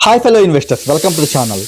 Hi fellow investors, welcome to the channel.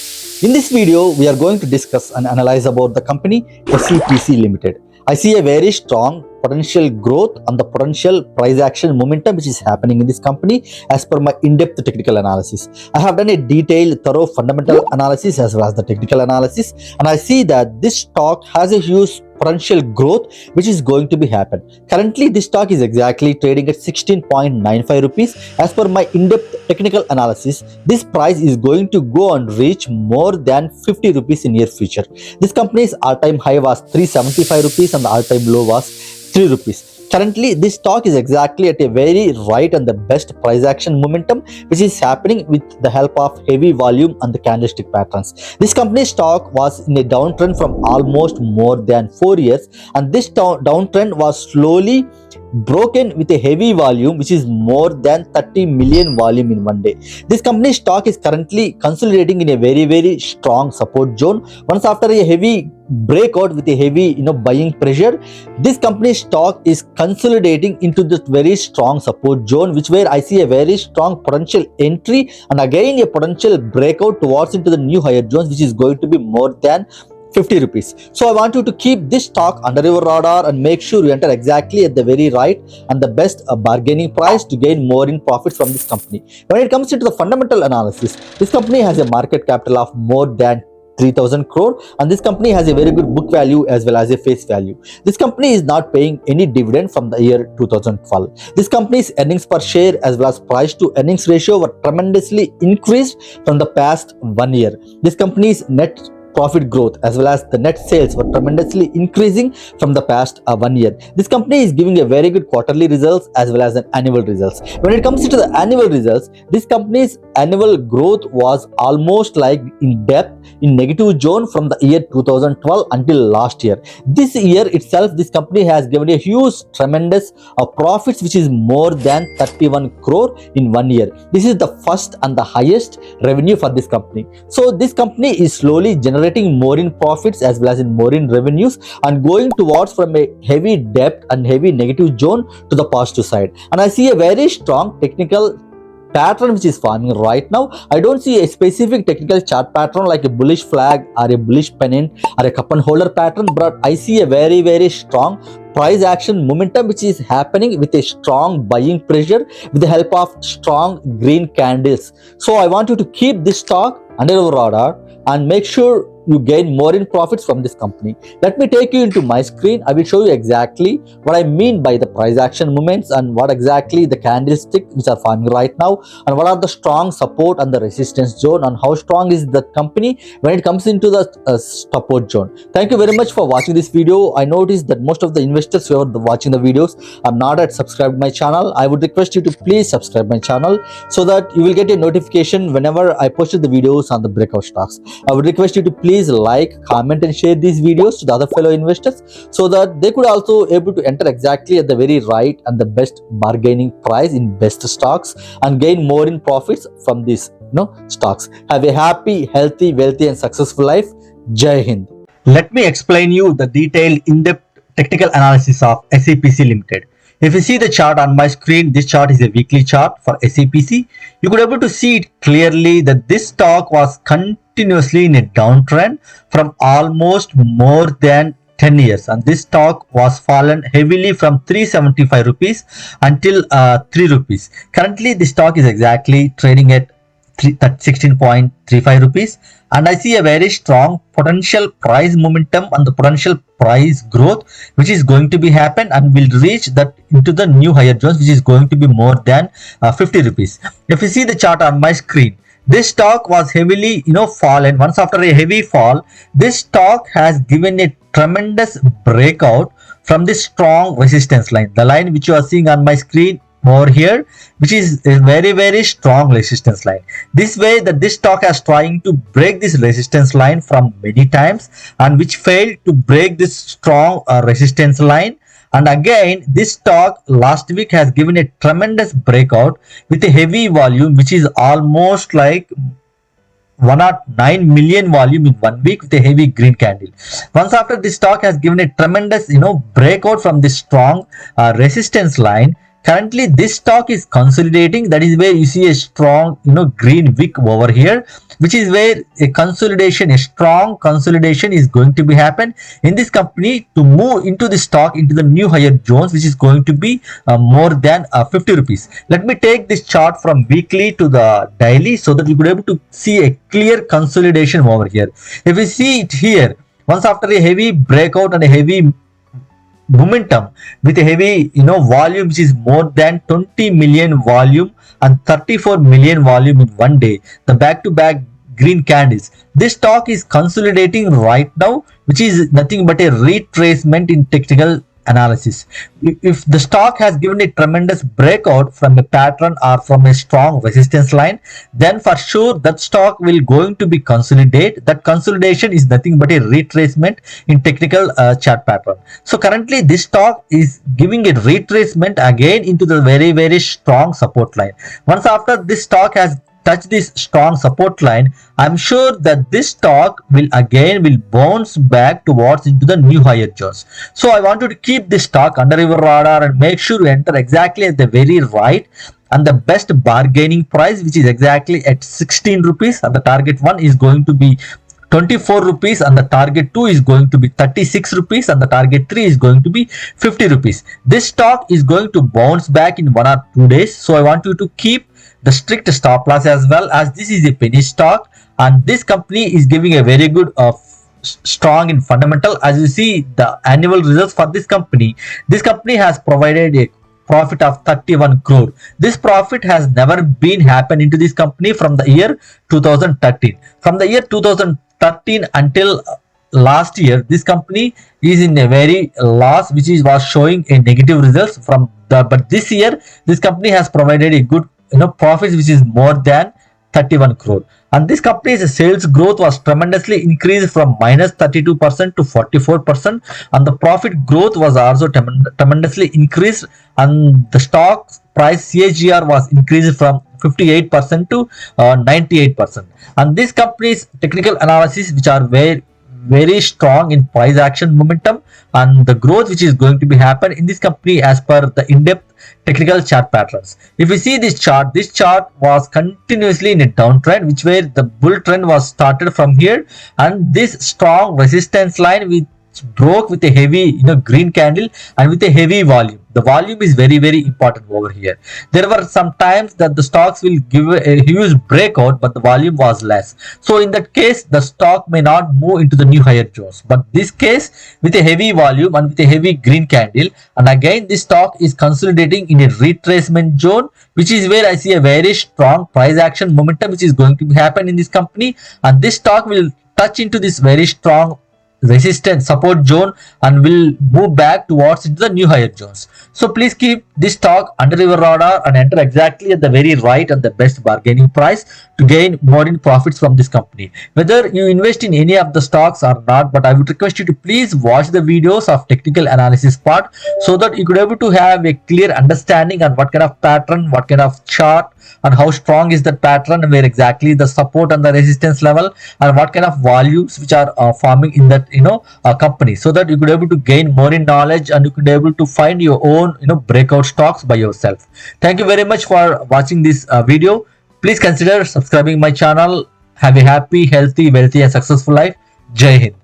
In this video, we are going to discuss and analyze about the company SEPC Limited. I see a very strong potential growth and the potential price action momentum which is happening in this company as per my in-depth technical analysis. I have done a detailed, thorough fundamental analysis as well as the technical analysis, and I see that this stock has a huge potential growth which is going to be happen. Currently, this stock is exactly trading at 16.95 rupees. As per my in-depth technical analysis, this price is going to go and reach more than 50 rupees in near future. This company's all-time high was 375 rupees and the all-time low was 3 rupees. Currently, this stock is exactly at a very right and the best price action momentum which is happening with the help of heavy volume and the candlestick patterns. This company's stock was in a downtrend from almost more than 4 years, and this downtrend was slowly broken with a heavy volume which is more than 30 million volume in one day. This company's stock is currently consolidating in a very strong support zone. Once after a heavy breakout with a heavy buying pressure, this company's stock is consolidating into this very strong support zone, which where I see a very strong potential entry and again a potential breakout towards into the new higher zones which is going to be more than 50 rupees. So I want you to keep this stock under your radar and make sure you enter exactly at the very right and the best bargaining price to gain more in profits from this company. When it comes into the fundamental analysis, this company has a market capital of more than 3,000 crore, and this company has a very good book value as well as a face value. This company is not paying any dividend from the year 2012. This company's earnings per share as well as price to earnings ratio were tremendously increased from the past 1 year. This company's net profit growth as well as the net sales were tremendously increasing from the past 1 year. This company is giving a very good quarterly results as well as an annual results. When it comes to the annual results, this company's annual growth was almost like in depth in negative zone from the year 2012 until last year. This year itself, this company has given a huge tremendous profits which is more than 31 crore in 1 year. This is the first and the highest revenue for this company. So this company is slowly generating more in profits as well as in more in revenues and going towards from a heavy debt and heavy negative zone to the positive side. And I see a very strong technical pattern which is forming right now. I don't see a specific technical chart pattern like a bullish flag or a bullish pennant or a cup and holder pattern, but I see a very strong price action momentum which is happening with a strong buying pressure with the help of strong green candles. So I want you to keep this stock under your radar and make sure you gain more in profits from this company. Let me take you into my screen. I will show you exactly what I mean by the price action movements and what exactly the candlesticks which are forming right now and what are the strong support and the resistance zone and how strong is the company when it comes into the support zone. Thank you very much for watching this video. I noticed that most of the investors who are watching the videos are not yet subscribed to my channel. I would request you to please subscribe my channel so that you will get a notification whenever I posted the videos on the breakout stocks. I would request you to please like, comment and share these videos to the other fellow investors so that they could also able to enter exactly at the very right and the best bargaining price in best stocks and gain more in profits from these stocks. Have a happy, healthy, wealthy and successful life. Jai Hind. Let me explain you the detailed in-depth technical analysis of SEPC Limited. If you see the chart on my screen, this chart is a weekly chart for SEPC. You could able to see it clearly that this stock was continuously in a downtrend from almost more than 10 years, and this stock was fallen heavily from 375 rupees until 3 rupees. Currently, the stock is exactly trading at 16.35 rupees, and I see a very strong potential price momentum and the potential price growth which is going to be happen and will reach that into the new higher zones which is going to be more than 50 rupees. If you see the chart on my screen, this stock was heavily fallen. Once after a heavy fall, this stock has given a tremendous breakout from this strong resistance line, the line which you are seeing on my screen over here, which is a very strong resistance line. This way that this stock has trying to break this resistance line from many times and which failed to break this strong resistance line, and again this stock last week has given a tremendous breakout with a heavy volume which is almost like 109 million volume in 1 week with a heavy green candle. Once after this stock has given a tremendous breakout from this strong resistance line, Currently this stock is consolidating. That is where you see a strong green wick over here, which is where a consolidation, a strong consolidation is going to be happen in this company to move into the stock into the new higher zones, which is going to be more than 50 rupees. Let me take this chart from weekly to the daily so that you could be able to see a clear consolidation over here. If we see it here, once after a heavy breakout and a heavy momentum with a heavy volume which is more than 20 million volume and 34 million volume in one day, the back-to-back green candles, this stock is consolidating right now, which is nothing but a retracement in technical analysis. If the stock has given a tremendous breakout from a pattern or from a strong resistance line, then for sure that stock will going to be consolidate. That consolidation is nothing but a retracement in technical chart pattern. So currently this stock is giving a retracement again into the very strong support line. Once after this stock has touch this strong support line, I'm sure that this stock will bounce back towards into the new higher zones. So I want you to keep this stock under your radar and make sure you enter exactly at the very right and the best bargaining price, which is exactly at 16 rupees, and the target one is going to be 24 rupees and the target 2 is going to be 36 rupees and the target 3 is going to be 50 rupees. This stock is going to bounce back in 1 or 2 days. So I want you to keep the strict stop loss, as well as this is a penny stock and this company is giving a very good strong in fundamental. As you see the annual results for this company has provided a profit of 31 crore. This profit has never been happened into this company from the year 2013. From the year 2013 until last year, this company is in a very loss, which was showing a negative results from the, but this year this company has provided a good profits which is more than 31 crore, and this company's sales growth was tremendously increased from -32% to 44%, and the profit growth was also tremendously increased, and the stock price CAGR was increased from 58% to 98%. And this company's technical analysis, which are very strong in price action momentum and the growth which is going to be happen in this company as per the in-depth technical chart patterns. If we see this chart was continuously in a downtrend, which where the bull trend was started from here, and this strong resistance line which broke with a heavy green candle and with a heavy volume. The volume is very important over here. There were some times that the stocks will give a huge breakout, but the volume was less. So in that case, the stock may not move into the new higher zones. But this case, with a heavy volume and with a heavy green candle, and again this stock is consolidating in a retracement zone, which is where I see a very strong price action momentum which is going to happen in this company, and this stock will touch into this very strong resistance support zone and will move back towards into the new higher zones. So please keep this stock under your radar and enter exactly at the very right and the best bargaining price to gain more in profits from this company. Whether you invest in any of the stocks or not, but I would request you to please watch the videos of technical analysis part so that you could be able to have a clear understanding on what kind of pattern, what kind of chart, and how strong is that pattern, and where exactly the support and the resistance level, and what kind of volumes which are forming in that company, so that you could be able to gain more in knowledge and you could be able to find your own breakout stocks by yourself. Thank you very much for watching this video. Please consider subscribing my channel. Have a happy, healthy, wealthy and successful life. Jai Hind.